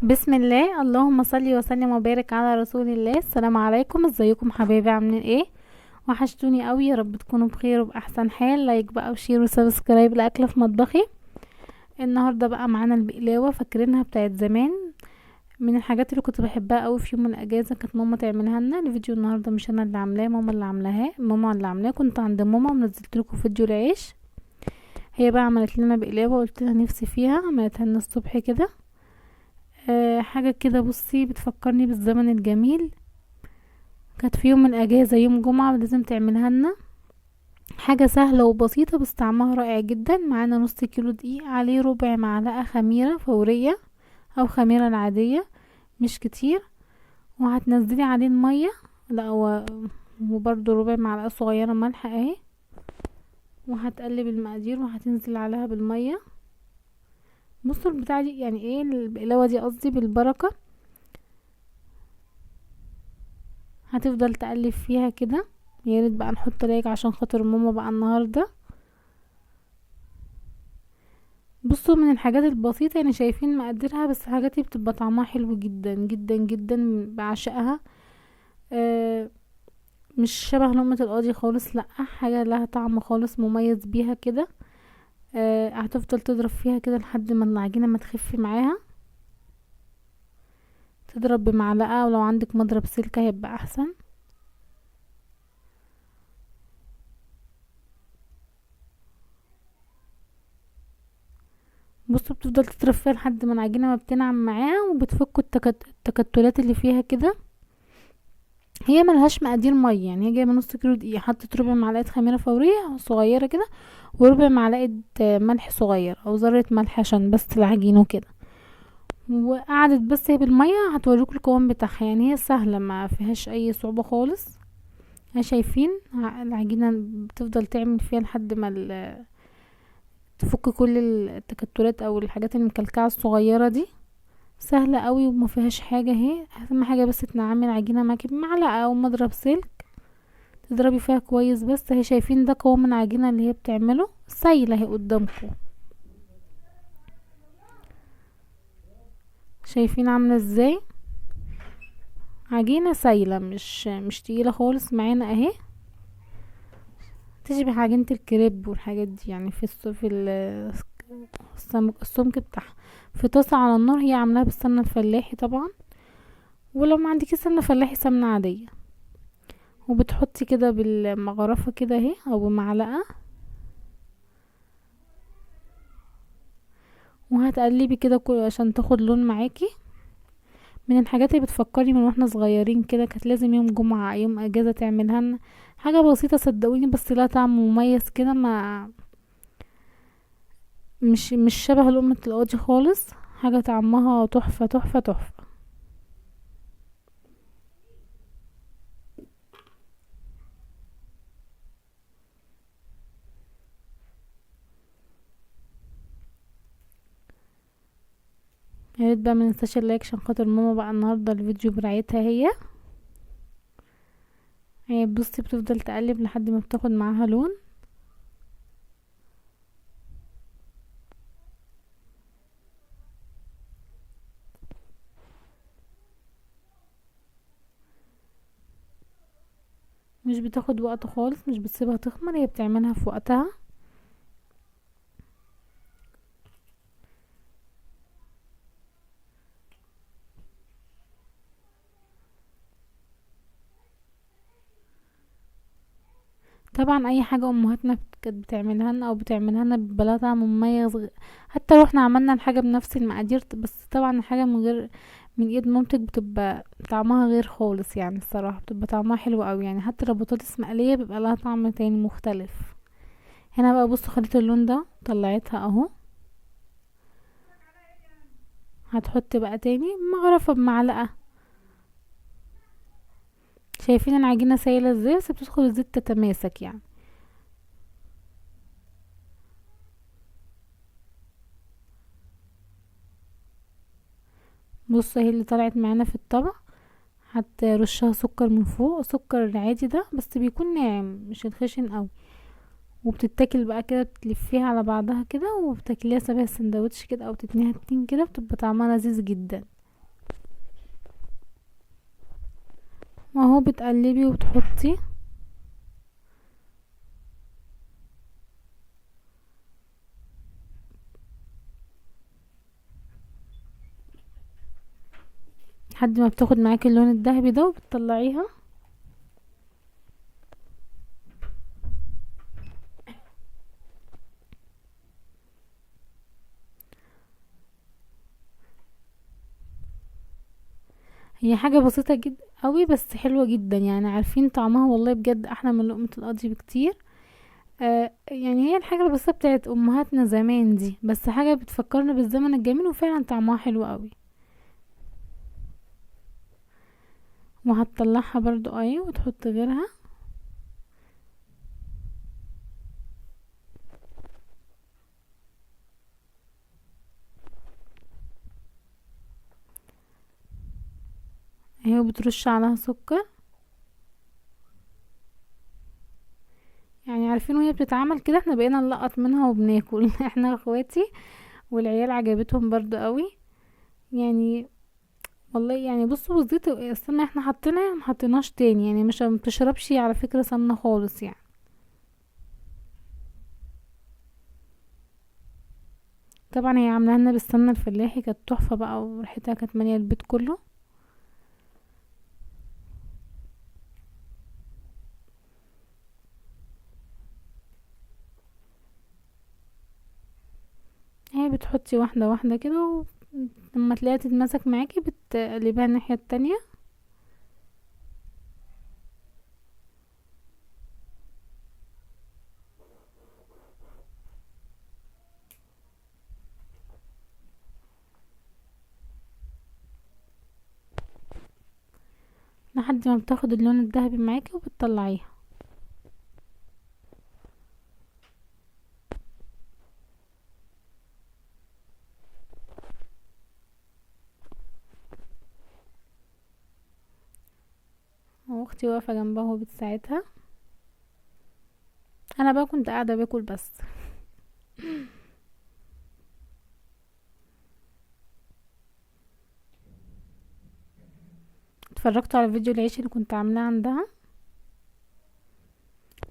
بسم الله، اللهم صل وسلم وبارك على رسول الله. السلام عليكم، ازيكم حبايبي؟ عاملين ايه؟ وحشتوني قوي، يا رب تكونوا بخير وباحسن حال. لايك بقى وشير وسبسكرايب لاكله في مطبخي. النهارده بقى معانا البقلاوه، فاكرينها بتاعت زمان؟ من الحاجات اللي كنت بحبها قوي في يوم من الاجازه، كانت ماما تعملها لنا. الفيديو النهارده مش انا اللي عاملاه، ماما اللي عاملاه. كنت عند ماما ونزلت لكم فيديو العيش. هي بقى عملت لنا بقلاوه، قلت لها نفسي فيها، عملتها لنا الصبح كده. حاجه كده، بصي بتفكرني بالزمن الجميل. كانت في يوم من اجازة، يوم جمعة، لازم تعملها لنا. حاجة سهلة وبسيطة بس طعمها رائع جدا. معانا نص كيلو دقيق، عليه ربع معلقة خميرة فورية او خميرة العادية، مش كتير. وهتنزلي عليه المية. لا وبرده ربع معلقة صغيرة ملح اهي. وهتقلب المقادير وهتنزل عليها بالمية. بصوا البتاعة دي يعني ايه، البقلاوة دي قصدي، بالبركة. هتفضل تقلب فيها كده. يا ريت بقى نحط لايك عشان خاطر ماما بقى النهارده. بصوا من الحاجات البسيطة، يعني شايفين مقاديرها، بس الحاجات دي بتبقى طعمها حلو جدا جدا جدا، بعشقها. آه مش شبه لقمة القاضي خالص، لأ، حاجة لها طعم خالص مميز بيها كده. هتفضل تضرب فيها كده لحد ما العجينة ما تخف معاها. تضرب بمعلقة، ولو عندك مضرب سلكة هيبقى احسن. بصوا بتفضل تضرب فيها لحد ما العجينة ما بتنعم معاها، وبتفك التكتلات اللي فيها كده. هي ملهاش مقادير ميه، يعني هي جايبه نص كيلو دقيق، حطت ربع معلقه خميره فوريه صغيره كده، وربع معلقه ملح صغير او ذره ملح عشان بس العجين وكده. وقعدت بس هي بالميه، هتوريك القوام بتاعها. يعني هي سهله، ما فيهاش اي صعوبه خالص. ها شايفين العجينه بتفضل تعمل فيها لحد ما تفك كل التكتلات او الحاجات المكلكعه الصغيره دي. سهله قوي وما فيهاش حاجه. اهي اهم حاجه بس تنعمي العجينه معاكي بمعلقه او مضرب سلك، تضربي فيها كويس. بس اهي شايفين ده قوام العجينة اللي هي بتعمله، سايلة اهي قدامكم. شايفين عاملة ازاي؟ عجينة سايلة، مش تقيلة خالص معانا اهي. تشبه عجينة الكريب والحاجات دي، يعني السمك بتاعها. في طاسة على النار، هي عاملاها بالسمنة الفلاحي طبعا، ولو ما عندكي سمنة فلاحي سمنة عادية. وبتحطي كده بالمغرفة كده اهي او بمعلقة، وهتقلبي كده عشان تاخد لون معاكي. من الحاجات اللي بتفكرني من واحنا صغيرين كده، كانت لازم يوم جمعة يوم اجازة تعملها لنا. حاجة بسيطة صدقوني، بس لها طعم مميز كده. ما مش شبه لقمة القاضي خالص. حاجة طعمها تحفة تحفة تحفة. يا ريت بقى مننساش اللايك عشان خاطر ماما بقى النهاردة الفيديو برعايتها هي بصي بتفضل تقلب لحد ما بتاخد معاها لون. مش بتاخد وقت خالص، مش بتسيبها تخمر، هي بتعملها في وقتها. طبعا اي حاجه امهاتنا كانت بتعملها لنا او بتعملها لنا بيبقى لها طعم مميز. حتى لو احنا عملنا الحاجه بنفس المقادير، بس طبعا الحاجه من غير، من ايد مامتك، بتبقى طعمها غير خالص. يعني الصراحه بتبقى طعمها حلو قوي، يعني حتى لو بطاطس مقليه بيبقى لها طعم تاني مختلف. هنا بقى بصوا، خدت اللون ده طلعتها اهو. هتحط بقى تاني مغرفه بمعلقه. شايفين العجينه سايله ازاي؟ بس بتدخل الزيت تتماسك يعني. بصوا اهي اللي طلعت معانا في الطبق. هترشها سكر من فوق، سكر العادي ده بس بيكون ناعم مش الخشن قوي. وبتتاكل بقى كده، بتلفيها على بعضها كده وبتاكليها شبه السندوتش كده، او تتنيها اتنين كده، بتبقى طعمها لذيذ جدا. واهو بتقلبي وبتحطي. لحد ما بتاخد معاكي اللون الذهبي ده وبتطلعيها. هي حاجة بسيطة جدا قوي بس حلوة جدا، يعني عارفين طعمها والله بجد احلى من لقمة القاضي بكتير. يعني هي الحاجة البسيطة بتاعت امهاتنا زمان دي، بس حاجة بتفكرنا بالزمن الجميل وفعلا طعمها حلو قوي. وهتطلعها برضو وتحط غيرها. اهي وبترش عليها سكر. يعني عارفين وهي بتتعمل كده احنا بقينا نلقط منها وبناكل احنا اخواتي والعيال عجبتهم برضو قوي يعني. والله يعني بصوا الزيت السمنة احنا حطيناها محطيناش تاني، يعني مش بتشربش على فكرة سمنة خالص يعني. طبعا هي عاملاها لنا بالسمنة الفلاحي، كانت تحفة بقى وريحتها كانت مالية البيت كله. هي بتحطي واحدة واحدة كده لما تلاقيها تتمسك معاكي بتقلبيها الناحية التانية. لحد ما بتاخد اللون الذهبي معاكي وبتطلعيها. واختي واقفة جنبها وبتساعدها. انا بقى كنت قاعدة باكل بس. اتفرجت على فيديو العيش اللي كنت عاملاه عندها،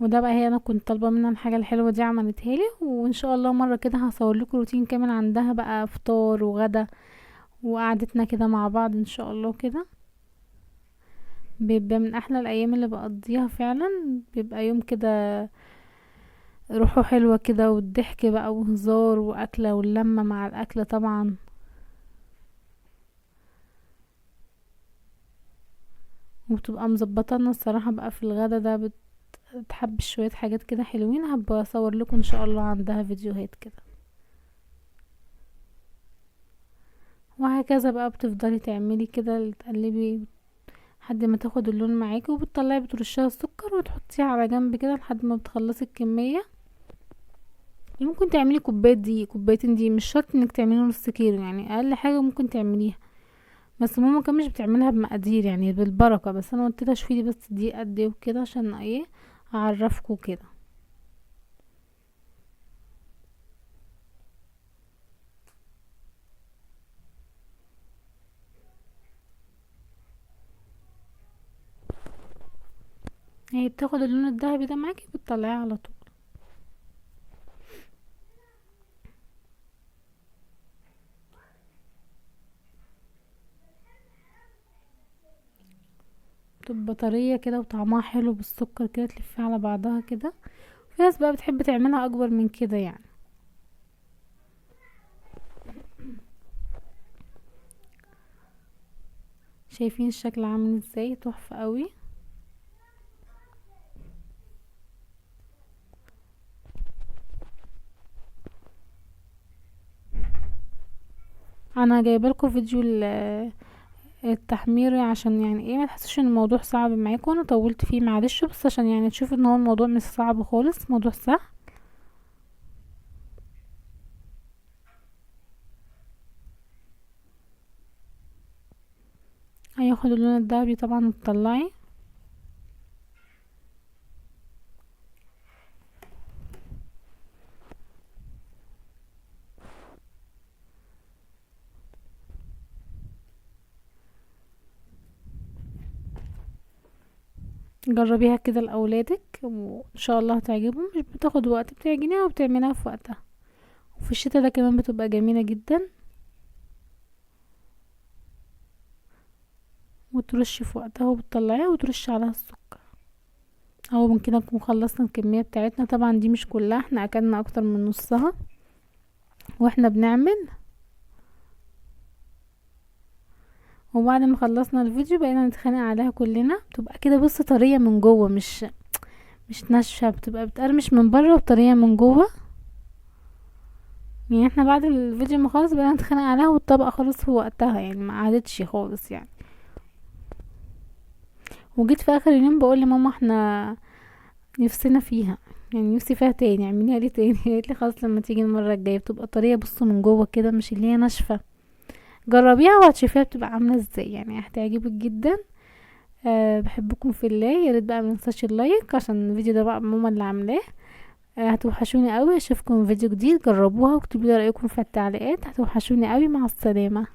وده بقى هي انا كنت طالبه منها الحاجه الحلوه دي عملتها لي، وان شاء الله مره كده هصور لكم روتين كامل عندها بقى فطار وغدا وقعدتنا كده مع بعض ان شاء الله كده. بيبقى من احلى الايام اللي بقضيها فعلا، بيبقى يوم كده روحه حلوه كده والضحك بقى وهزار واكله واللمه مع الاكل طبعا. وبتبقى مظبطانا الصراحه بقى في الغدا ده، بتحب شويه حاجات كده حلوين، هبقى اصور لكم ان شاء الله عندها فيديوهات كده. وهكذا بقى بتفضلي تعملي كده تقلبي لحد ما تاخد اللون معاكي، وبتطلعي بترشيها السكر وتحطيها على جنب كده لحد ما بتخلصي الكمية. ممكن تعملي كوباية دي كوبايتين دي، مش شرط انك تعملي نص كيلو، يعني اقل حاجة ممكن تعمليها. بس ماما كان مش بتعملها بمقادير يعني بالبركة، بس انا قلت لها شوفي لي بس دي قد ايه وكده عشان اعرفكوا كده. هي بتاخد اللون الذهبي ده معاكي بتطلعيه على طول. بتبقى طرية كده وطعمها حلو بالسكر كده، تلفيها على بعضها كده. في ناس بقى بتحب تعملها اكبر من كده يعني. شايفين الشكل عامل ازاي؟ تحفة قوي. انا جايبه لكم فيديو التحمير عشان يعني ما تحسوش ان الموضوع صعب معاكم، انا طولت فيه معلش، بس عشان يعني تشوفوا ان هو الموضوع مش صعب خالص، موضوع سهل. هياخد اللون الذهبي طبعا وتطلعي. جربيها كده لاولادك وان شاء الله هتعجبهم. مش بتاخد وقت، بتعجنيها وبتعمليها في وقتها. وفي الشتا ده كمان بتبقى جميلة جدا. وترشي في وقتها وبتطلعيها وترشي عليها السكر. اهو من كده نكون خلصنا الكمية بتاعتنا. طبعا دي مش كلها، احنا اكلنا اكتر من نصها واحنا بنعمل. وبعد ما خلصنا الفيديو بقينا نتخانق عليها كلنا. بتبقى كده بص طرية من جوه، مش ناشفة، بتبقى بتقرمش من بره وطرية من جوه. يعني احنا بعد الفيديو ما خلص بقينا نتخانق عليها والطبق خلص في وقتها، يعني ما قعدتش خالص يعني. وجيت في اخر اليوم بقول لماما احنا نفسنا فيها، يعني نفسي فيها تاني، اعمليها لي تاني. قالت لي خلاص لما تيجي المره الجايه. بتبقى طريه بص من جوه كده، مش اللي هي ناشفه. جربيها وهتشوفيها بتبقى عامله ازاي، يعني هتعجبك جدا. بحبكم في الله. يا ريت بقى مننساش اللايك عشان الفيديو ده بقى ماما اللي عاملاه. هتوحشوني قوي. اشوفكم في فيديو جديد. جربوها واكتبوا لي رايكم في التعليقات. هتوحشوني قوي. مع السلامه.